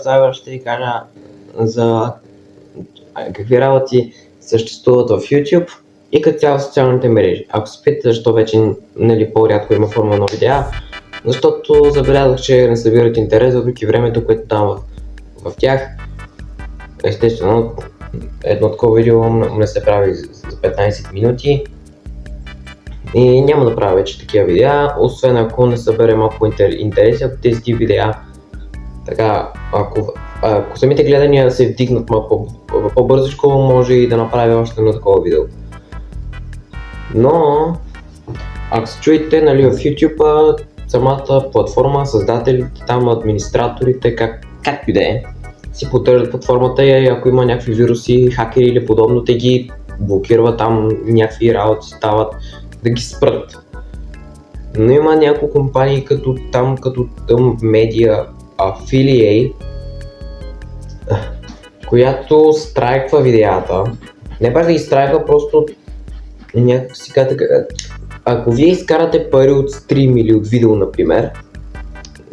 Сега ще ви кажа за какви работи съществуват в YouTube и като цяло социалните мрежи. Ако се питате защо вече по-рядко има форма на видеа, защото забелязах, че не събират интерес, въпреки времето, което там в тях. Естествено, едно такова видео не се прави за 15 минути и няма да правя вече такива видеа, освен ако не събере малко интереси от тези видеа. Така, ако самите гледания се вдигнат малко по-бързичко, може и да направя още едно такова видео. Но, ако се чуете, в YouTube, самата платформа, създателите, там администраторите, както и да е, си поддържат платформата и ако има някакви вируси, хакери или подобно, те ги блокират, там някакви работи стават да ги спрат. Но има няколко компании като Media Affiliate, която страйква видеята. Не баш да ги страйква, просто някак си така. Ако вие изкарате пари от стрим или от видео, например,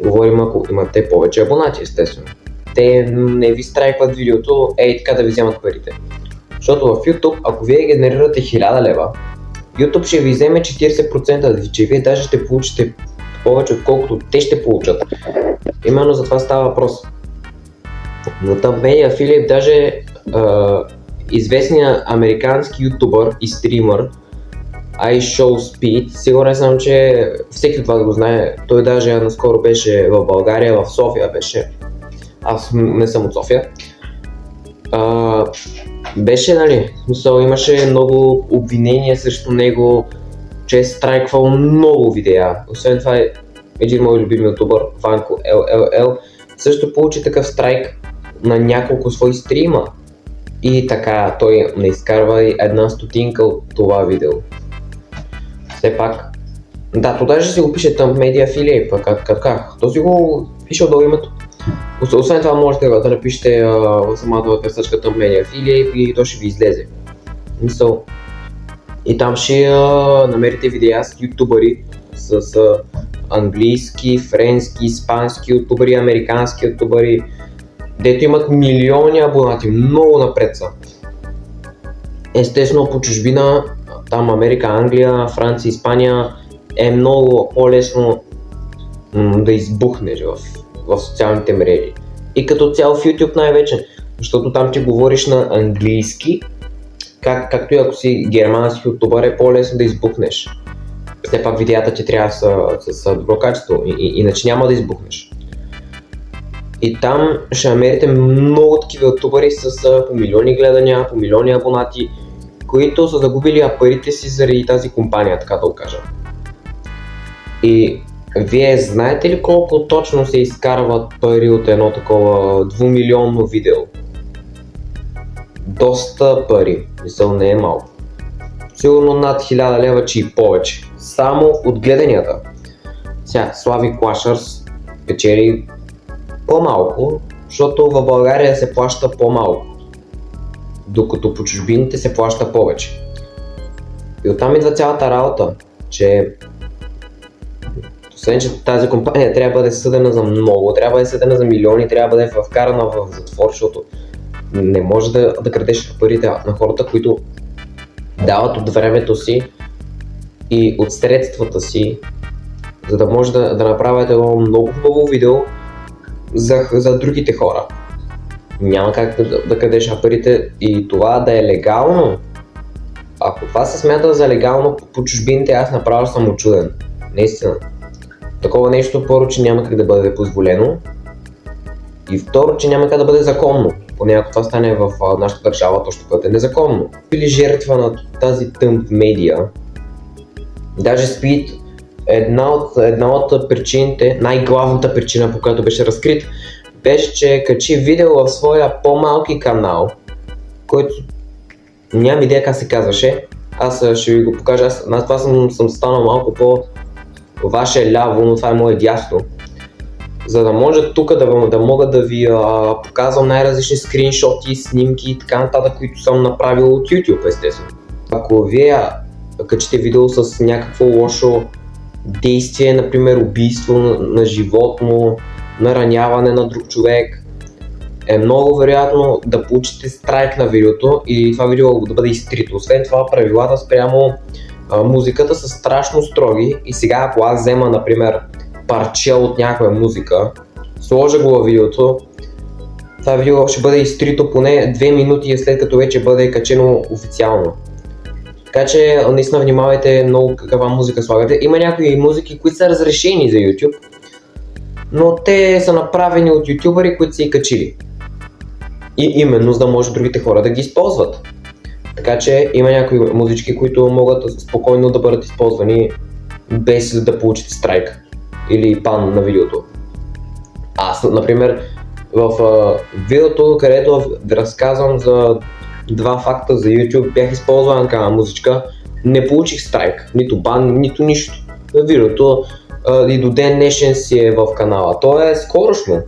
говорим ако имате повече абонати, естествено. Те не ви страйкват видеото, така да ви вземат парите. Защото в YouTube, ако вие генерирате 1000 лева, YouTube ще ви вземе 40%, че вие даже ще получите повече отколкото те ще получат. Именно за това става въпрос. Но там Media Affiliate, даже известният американски ютубър и стримър iShowSpeed, сигурен съм, че всеки от вас го знае, той даже наскоро беше в България, в София беше, аз не съм от София. Беше, имаше много обвинения срещу него, че е страйквал много видеа. Освен това един мой любим ютубър, Ванко LLL, също получи такъв страйк на няколко свои стрима. И така той не изкарва и една стотинка от това видео. Все пак, да, то даже си го пише там Media Affiliate, как? То си го пише отдолу името. Освен това можете да напишете в самата търсачка там Media Affiliate и то ще ви излезе. И там ще намерите видеа с ютубъри с английски, френски, испански ютубъри, американски ютубъри, дето имат милиони абонати, много напред са. Естествено по чужбина, там Америка, Англия, Франция, Испания е много по-лесно да избухнеш в социалните мрежи. И като цяло в YouTube най-вече, защото там ти говориш на английски, както и ако си германски ютубър е по-лесно да избухнеш. Все пак видеята ти трябва с добро качество, иначе няма да избухнеш. И там ще намерите много такива ютубъри с по милиони гледания, по милиони абонати, които са загубили парите си заради тази компания, така да го кажа. И вие знаете ли колко точно се изкарват пари от едно такова 2-милионно видео? Доста пари, не е малко. Сигурно над 1000 лева, че и повече. Само от гледанията. Сега, Слави Клашърс печели по-малко, защото в България се плаща по-малко. Докато по чужбините се плаща повече. И оттам идва цялата работа, че освен, че тази компания трябва да бъде съдена за много, трябва да бъде съдена за милиони, трябва да бъде вкарана в затвор, защото не може да крадеш парите на хората, които дават от времето си и от средствата си, за да може да направят едно много хубаво видео за другите хора. Няма как да крадеш парите и това да е легално. Ако това се смята за легално по чужбините, аз направо съм учуден. Наистина. Такова нещо, първо, че няма как да бъде позволено и второ, че няма как да бъде законно. Поне ако това стане в нашата държава, то ще бъде незаконно. Били жертва на тази тъмп медия. Даже Speed, една от причините, най-главната причина, по която беше разкрит, беше, че качи видео в своя по-малки канал, който нямам идея как се казваше. Аз ще ви го покажа, на това съм станал малко по-ваше ляво, но това е мое дясно. За да може тук да мога да ви показвам най-различни скриншоти, снимки и така нататък, които съм направил от YouTube, естествено. Ако вие качите видео с някакво лошо действие, например убийство на животно, нараняване на друг човек, е много вероятно да получите страйк на видеото и това видео да бъде изтрито. Освен това, правилата спрямо музиката са страшно строги и сега ако аз взема, например, парче от някоя музика, сложа го във видеото, това видео ще бъде изтрито поне 2 минути след като вече бъде качено официално. Така че наистина внимавайте много каква музика слагате. Има някои музики, които са разрешени за YouTube, но те са направени от ютубъри, които са и качили. И именно за да може другите хора да ги използват. Така че има някои музички, които могат спокойно да бъдат използвани без да получите страйк или бан на видеото. Аз, например, в видеото, където разказвам за 2 факта за YouTube, бях използвал такава музичка, не получих страйк, нито бан, нито нищо. Видеото и до ден днешен си е в канала, то е скорошно.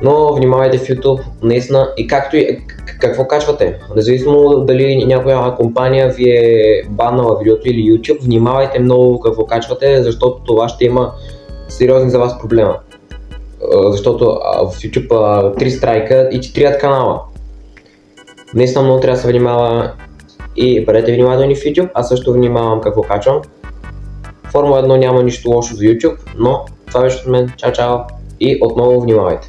Но внимавайте в YouTube, наистина, и както и какво качвате. Независимо дали някоя компания ви е баннала видеото или YouTube, внимавайте много какво качвате, защото това ще има сериозни за вас проблема. Защото в YouTube 3 страйка и 4 канала. Наистина много трябва да се внимава и бъдете внимателни в YouTube, аз също внимавам какво качвам. Формула 1 няма нищо лошо за YouTube, но това беше от мен. Чао, чао и отново внимавайте!